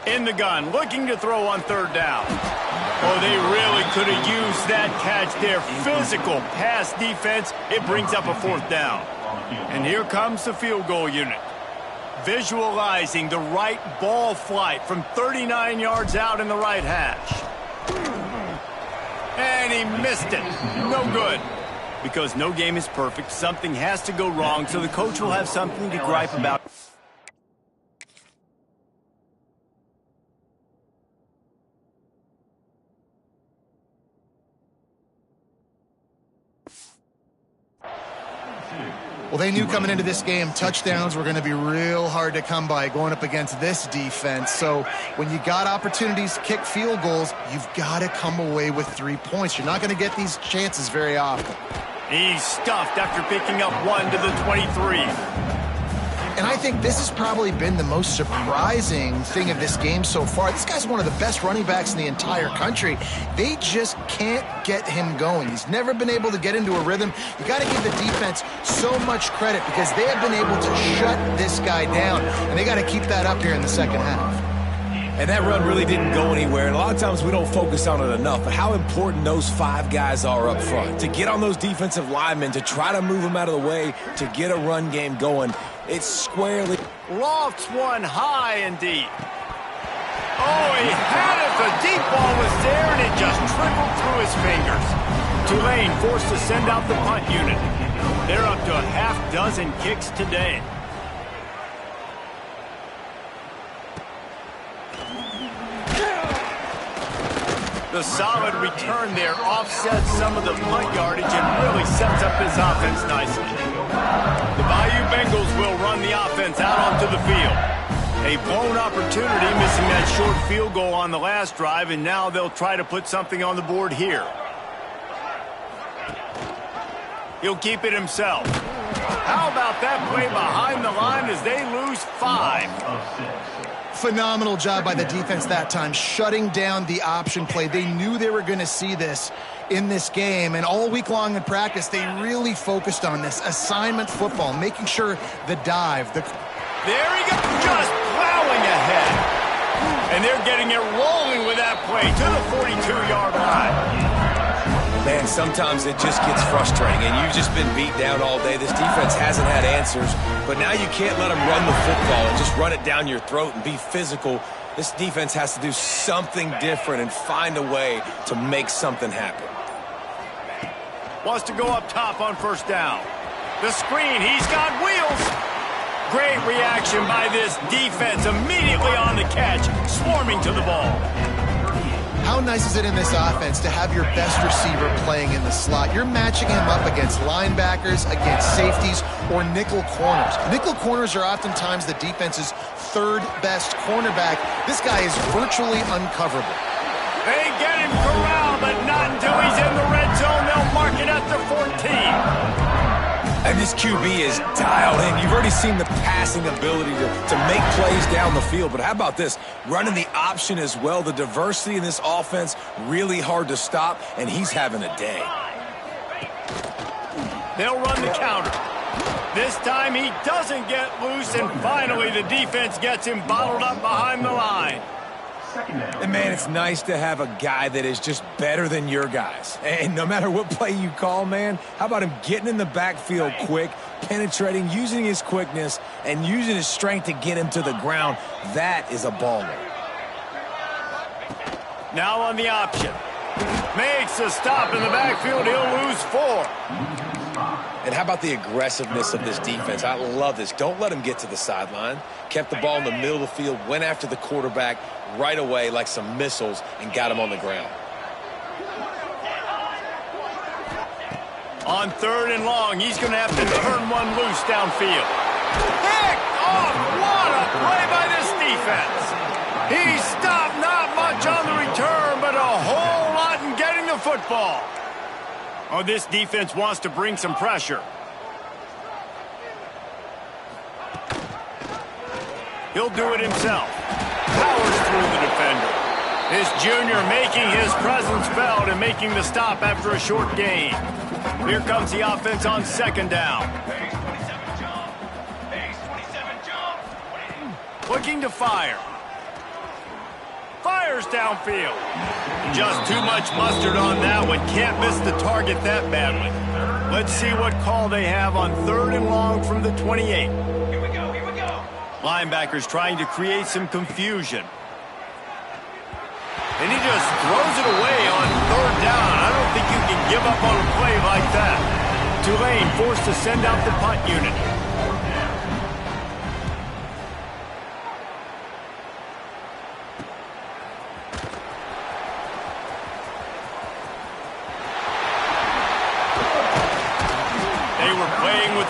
In the gun, looking to throw on 3rd down. Oh, they really could have used that catch there. Physical pass defense. It brings up a 4th down. And here comes the field goal unit. Visualizing the right ball flight from 39 yards out in the right hash. And he missed it. No good. Because no game is perfect, something has to go wrong, so the coach will have something to gripe about. Well, they knew coming into this game, touchdowns were going to be real hard to come by going up against this defense. So when you got opportunities to kick field goals, you've got to come away with 3 points. You're not going to get these chances very often. He's stuffed after picking up 1 to the 23. And I think this has probably been the most surprising thing of this game so far. This guy's one of the best running backs in the entire country. They just can't get him going. He's never been able to get into a rhythm. You got to give the defense so much credit because they have been able to shut this guy down, and they got to keep that up here in the second half. And that run really didn't go anywhere. And a lot of times we don't focus on it enough, but how important those 5 guys are up front. To get on those defensive linemen, to try to move them out of the way, to get a run game going. It's squarely. Lofts one high and deep. Oh, he had it. The deep ball was there, and it just trickled through his fingers. Tulane forced to send out the punt unit. They're up to a half-dozen kicks today. The solid return there offsets some of the punt yardage and really sets up his offense nicely. The Bayou Bengals will run the offense out onto the field. A blown opportunity, missing that short field goal on the last drive, and now they'll try to put something on the board here. He'll keep it himself. How about that play behind the line as they lose 5? Phenomenal job by the defense that time, shutting down the option play. They knew they were going to see this in this game, and all week long in practice, they really focused on this assignment football, making sure the dive. There he goes, just plowing ahead. And they're getting it rolling with that play to the 42-yard line. Man, sometimes it just gets frustrating, and you've just been beat down all day. This defense hasn't had answers, but now you can't let them run the football and just run it down your throat and be physical. This defense has to do something different and find a way to make something happen. Wants to go up top on first down. The screen, he's got wheels. Great reaction by this defense, immediately on the catch, swarming to the ball. How nice is it in this offense to have your best receiver playing in the slot? You're matching him up against linebackers, against safeties, or nickel corners. Nickel corners are oftentimes the defense's third best cornerback. This guy is virtually uncoverable. They get him corralled, but not until he's in the red zone. They'll mark it at the 14. And this QB is dialed in. You've already seen the passing ability to make plays down the field. But how about this? Running the option as well. The diversity in this offense, really hard to stop, and he's having a day. They'll run the counter. This time he doesn't get loose, and finally the defense gets him bottled up behind the line. And, man, it's nice to have a guy that is just better than your guys. And no matter what play you call, man, how about him getting in the backfield quick, penetrating, using his quickness, and using his strength to get him to the ground? That is a baller. Now on the option. Makes a stop in the backfield. He'll lose 4. And how about the aggressiveness of this defense? I love this. Don't let him get to the sideline. Kept the ball in the middle of the field, went after the quarterback right away like some missiles and got him on the ground. On 3rd and long, he's going to have to turn one loose downfield. Pick off! What a play by this defense! He stopped not much on the return, but a whole lot in getting the football. Oh, this defense wants to bring some pressure. He'll do it himself. Powers through the defender. This junior making his presence felt and making the stop after a short gain. Here comes the offense on 2nd down. Looking to fire. Fires downfield. Just too much mustard on that one. Can't miss the target that badly. Let's see what call they have on 3rd and long from the 28. Here we go, here we go. Linebackers trying to create some confusion. And he just throws it away on 3rd down. I don't think you can give up on a play like that. Tulane forced to send out the punt unit.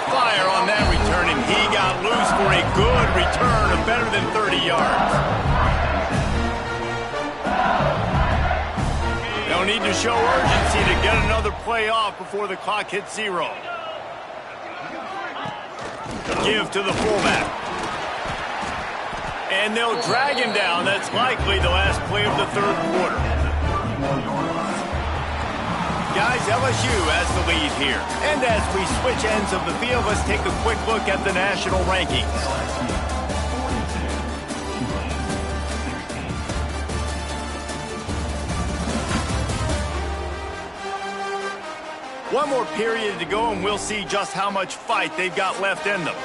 Fire on that return, and he got loose for a good return of better than 30 yards. They'll need to show urgency to get another play off before the clock hits 0. Give to the fullback. And they'll drag him down. That's likely the last play of the 3rd quarter. Guys, LSU has the lead here. And as we switch ends of the field, let's take a quick look at the national rankings. One more period to go, and we'll see just how much fight they've got left in them.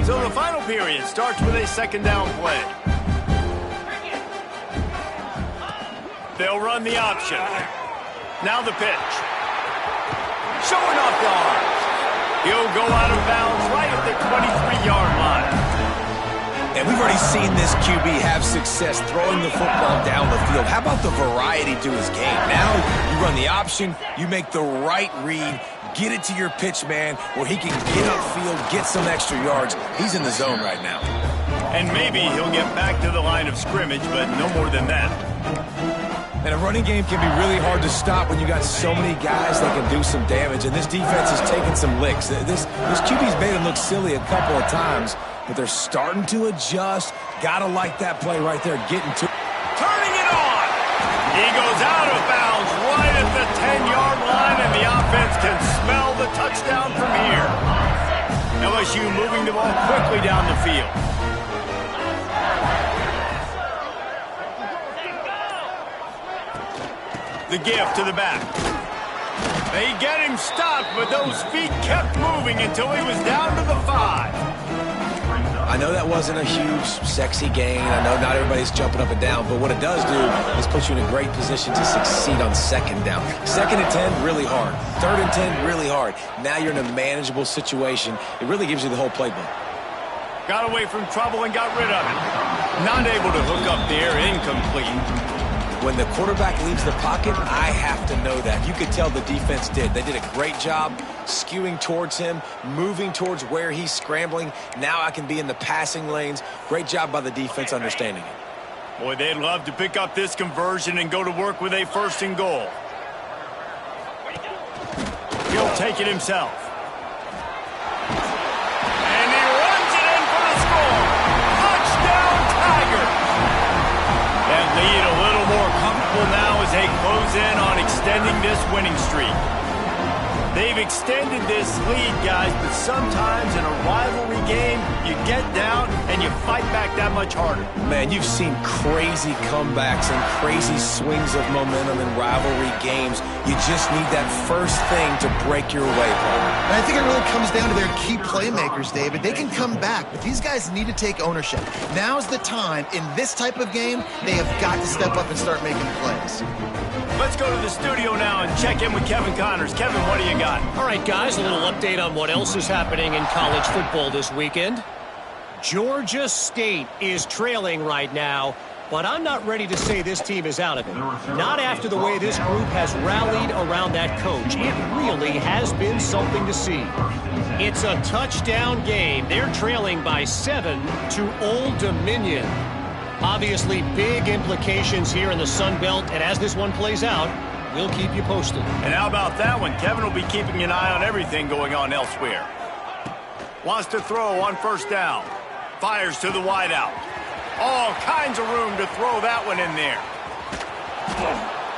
So the final period starts with a 2nd down play. They'll run the option. Now the pitch. Showing off the arms. He'll go out of bounds right at the 23-yard line. And we've already seen this QB have success throwing the football down the field. How about the variety to his game? Now you run the option, you make the right read, get it to your pitch man where he can get upfield, get some extra yards. He's in the zone right now. And maybe he'll get back to the line of scrimmage, but no more than that. And a running game can be really hard to stop when you got so many guys that can do some damage. And this defense is taking some licks. This QB's made him look silly a couple of times, but they're starting to adjust. Gotta like that play right there, getting to. Turning it on. He goes out of bounds right at the 10-yard line, and the offense can smell the touchdown from here. LSU moving the ball quickly down the field. The give to the back. They get him stopped, but those feet kept moving until he was down to the 5. I know that wasn't a huge, sexy gain. I know not everybody's jumping up and down, but what it does do is put you in a great position to succeed on second down. Second and 10, really hard. Third and 10, really hard. Now you're in a manageable situation. It really gives you the whole playbook. Got away from trouble and got rid of it. Not able to hook up there, incomplete. When the quarterback leaves the pocket, I have to know that. You could tell the defense did. They did a great job skewing towards him, moving towards where he's scrambling. Now I can be in the passing lanes. Great job by the defense understanding it. Boy, they'd love to pick up this conversion and go to work with a 1st and goal. He'll take it himself. And he runs it in for the score. Touchdown, Tigers! That lead a little more comfortable now as they close in on extending this winning streak. They've extended this lead, guys, but sometimes in a rivalry game, you get down and you fight back that much harder. Man, you've seen crazy comebacks and crazy swings of momentum in rivalry games. You just need that first thing to break your way, Paul. And I think it really comes down to their key playmakers, David. They can come back, but these guys need to take ownership. Now's the time. In this type of game, they have got to step up and start making plays. Let's go to the studio now and check in with Kevin Connors. Kevin, what do you got? All right, guys, a little update on what else is happening in college football this weekend. Georgia State is trailing right now, but I'm not ready to say this team is out of it. Not after the way this group has rallied around that coach. It really has been something to see. It's a touchdown game. They're trailing by 7 to Old Dominion. Obviously, big implications here in the Sun Belt, and as this one plays out, we'll keep you posted. And how about that one? Kevin will be keeping an eye on everything going on elsewhere. Wants to throw on 1st down. Fires to the wideout. All kinds of room to throw that one in there.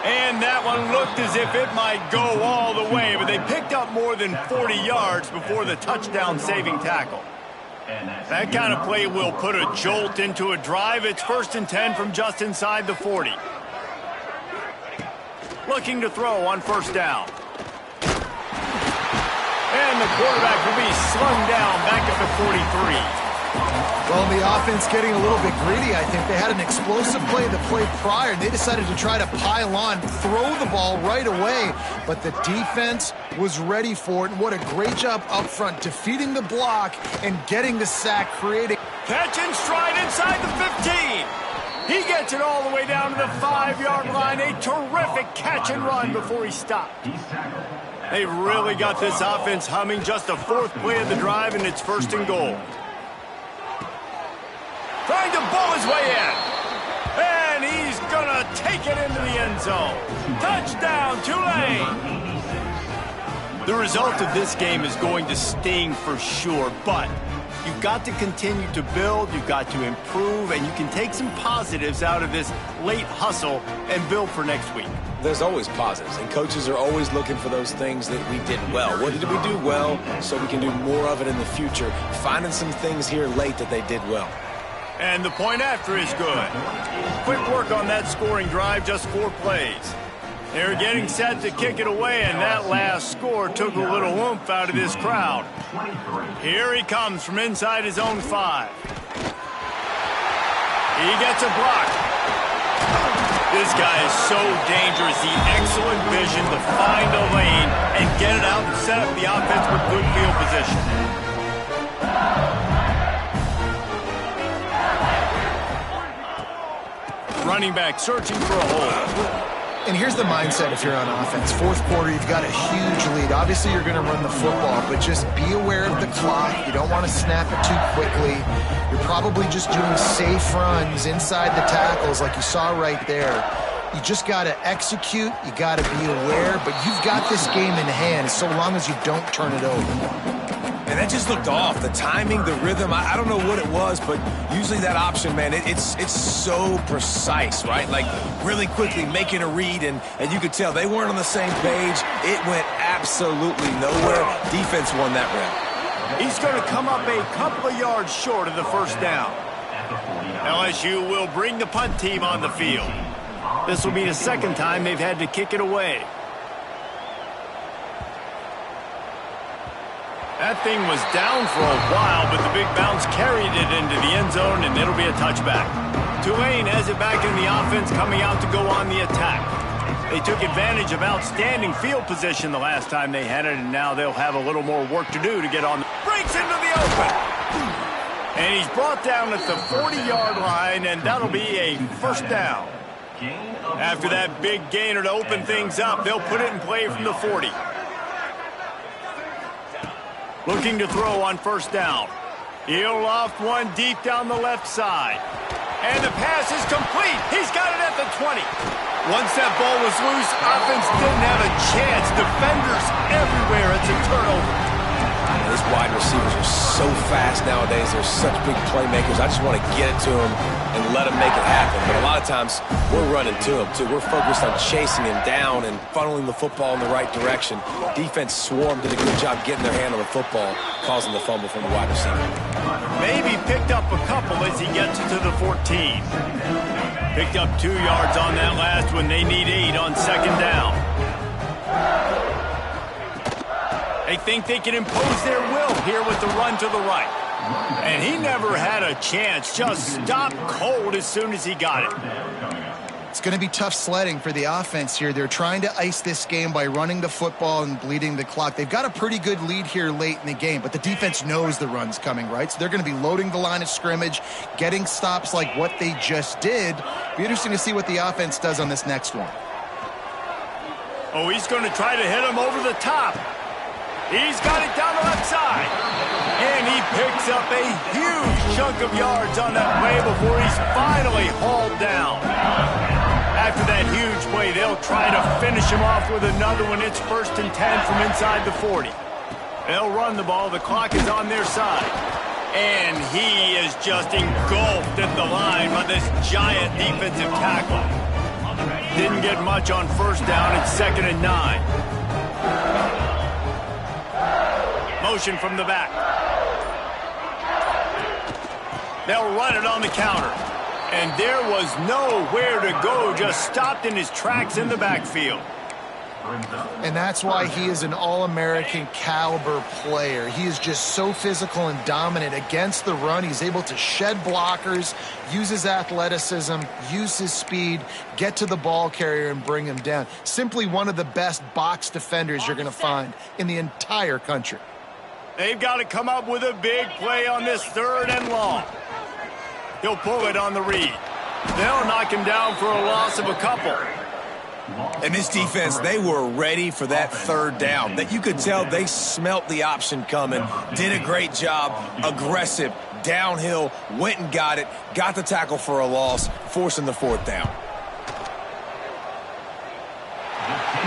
And that one looked as if it might go all the way, but they picked up more than 40 yards before the touchdown-saving tackle. That kind of play will put a jolt into a drive. It's 1st and 10 from just inside the 40. Looking to throw on 1st down. And the quarterback will be slung down back at the 43. Well, the offense getting a little bit greedy, I think. They had an explosive play the play prior. They decided to try to pile on, throw the ball right away, but the defense was ready for it. And what a great job up front, defeating the block and getting the sack, creating. Catch and stride inside the 15. He gets it all the way down to the 5-yard line. A terrific catch and run before he stopped. They've really got this offense humming. Just a 4th play of the drive, and it's 1st and goal. Trying to bull his way in. And he's going to take it into the end zone. Touchdown, Tulane. The result of this game is going to sting for sure, but you've got to continue to build, you've got to improve, and you can take some positives out of this late hustle and build for next week. There's always positives, and coaches are always looking for those things that we did well. What did we do well so we can do more of it in the future? Finding some things here late that they did well. And the point after is good. Quick work on that scoring drive, just 4 plays. They're getting set to kick it away, and that last score took a little oomph out of this crowd. Here he comes from inside his own 5. He gets a block. This guy is so dangerous. The excellent vision to find a lane and get it out and set up the offense with good field position. Running back searching for a hole. And here's the mindset if you're on offense. 4th quarter, you've got a huge lead. Obviously, you're going to run the football, but just be aware of the clock. You don't want to snap it too quickly. You're probably just doing safe runs inside the tackles like you saw right there. You just got to execute. You got to be aware, but you've got this game in hand so long as you don't turn it over. And that just looked off. The timing, the rhythm, I don't know what it was, but usually that option, man, it's so precise, right? Like really quickly making a read, and you could tell they weren't on the same page. It went absolutely nowhere. Defense won that round. He's going to come up a couple of yards short of the 1st down. LSU will bring the punt team on the field. This will be the 2nd time they've had to kick it away. That thing was down for a while, but the big bounce carried it into the end zone, and it'll be a touchback. Tulane has it back in the offense, coming out to go on the attack. They took advantage of outstanding field position the last time they had it, and now they'll have a little more work to do to get on. Breaks into the open. And he's brought down at the 40-yard line, and that'll be a first down. After that big gainer to open things up, they'll put it in play from the 40. Looking to throw on first down. He'll loft one deep down the left side. And the pass is complete. He's got it at the 20. Once that ball was loose, offense didn't have a chance. Defenders everywhere. It's a turnover. These wide receivers are so fast nowadays. They're such big playmakers. I just want to get it to them and let them make it happen. But a lot of times, we're running to them, too. We're focused on chasing him down and funneling the football in the right direction. Defense swarmed, did a good job getting their hand on the football, causing the fumble from the wide receiver. Maybe picked up a couple as he gets it to the 14. Picked up 2 yards on that last one. They need 8 on second down. They think they can impose their will here with the run to the right. And he never had a chance. Just stopped cold as soon as he got it. It's going to be tough sledding for the offense here. They're trying to ice this game by running the football and bleeding the clock. They've got a pretty good lead here late in the game, but the defense knows the run's coming, right? So they're going to be loading the line of scrimmage, getting stops like what they just did. Be interesting to see what the offense does on this next one. Oh, he's going to try to hit him over the top. He's got it down the left side. And he picks up a huge chunk of yards on that play before he's finally hauled down. After that huge play, they'll try to finish him off with another one. It's 1st and 10 from inside the 40. They'll run the ball. The clock is on their side. And he is just engulfed at the line by this giant defensive tackle. Didn't get much on first down. It's 2nd and 9. Motion from the back. They'll run it on the counter. And there was nowhere to go, just stopped in his tracks in the backfield. And that's why he is an all-American caliber player. He is just so physical and dominant against the run. He's able to shed blockers, use his athleticism, use his speed, get to the ball carrier and bring him down. Simply one of the best box defenders you're going to find in the entire country. They've got to come up with a big play on this 3rd and long. He'll pull it on the read. They'll knock him down for a loss of a couple. And this defense, they were ready for that 3rd down. That you could tell they smelt the option coming, did a great job, aggressive, downhill, went and got it, got the tackle for a loss, forcing the 4th down.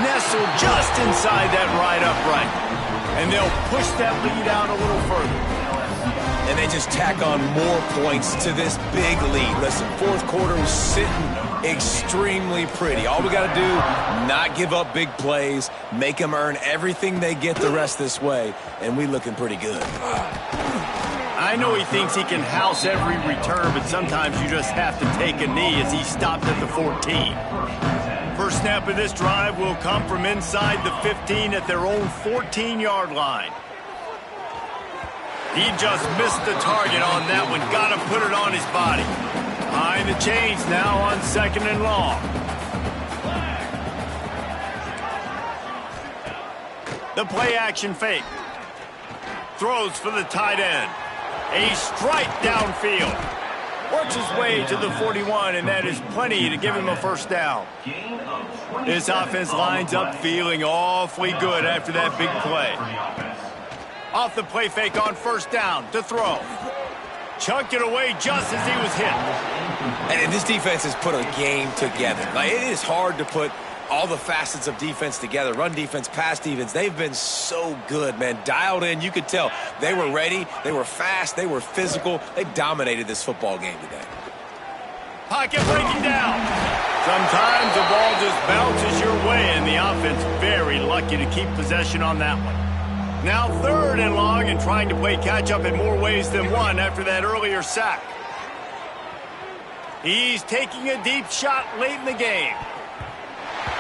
Nestled just inside that right upright. And they'll push that lead out a little further. And they just tack on more points to this big lead. Listen, 4th quarter was sitting extremely pretty. All we got to do, not give up big plays, make them earn everything they get the rest this way, and we looking pretty good. I know he thinks he can house every return, but sometimes you just have to take a knee as he stopped at the 14. First snap of this drive will come from inside the 15 at their own 14-yard line. He just missed the target on that one. Got to put it on his body. Behind the chains now on 2nd and long. The play action fake. Throws for the tight end. A strike downfield. Works his way to the 41, and that is plenty to give him a first down. This offense lines up feeling awfully good after that big play. Off the play fake on first down to throw. Chunked it away just as he was hit. And this defense has put a game together. Like, it is hard to put all the facets of defense together. Run defense, pass defense. They've been so good, man. Dialed in. You could tell they were ready. They were fast. They were physical. They dominated this football game today. Pocket breaking down. Sometimes the ball just bounces your way, and the offense very lucky to keep possession on that one. Now 3rd and long and trying to play catch-up in more ways than one after that earlier sack. He's taking a deep shot late in the game.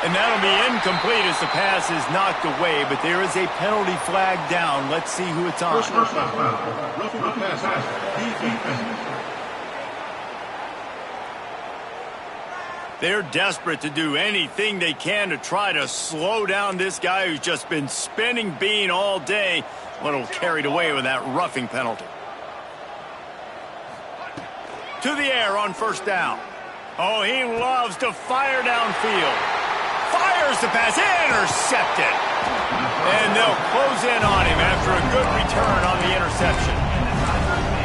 And that'll be incomplete as the pass is knocked away, but there is a penalty flag down. Let's see who it's on. Personal foul. Roughing the passer. Defense. They're desperate to do anything they can to try to slow down this guy who's just been spinning bean all day. A little carried away with that roughing penalty. To the air on first down. Oh, he loves to fire downfield. Fires the pass, intercepted. And they'll close in on him after a good return on the interception.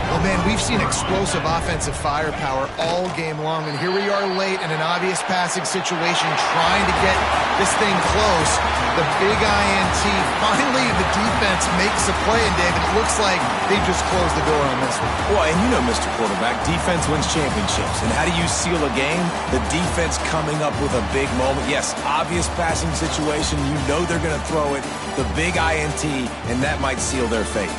Well, man, we've seen explosive offensive firepower all game long, and here we are late in an obvious passing situation trying to get this thing close. The big INT, finally the defense makes a play, and David, it looks like they just closed the door on this one. Well, and you know, Mr. Quarterback, defense wins championships. And how do you seal a game? The defense coming up with a big moment. Yes, obvious passing situation. You know they're going to throw it. The big INT, and that might seal their fate.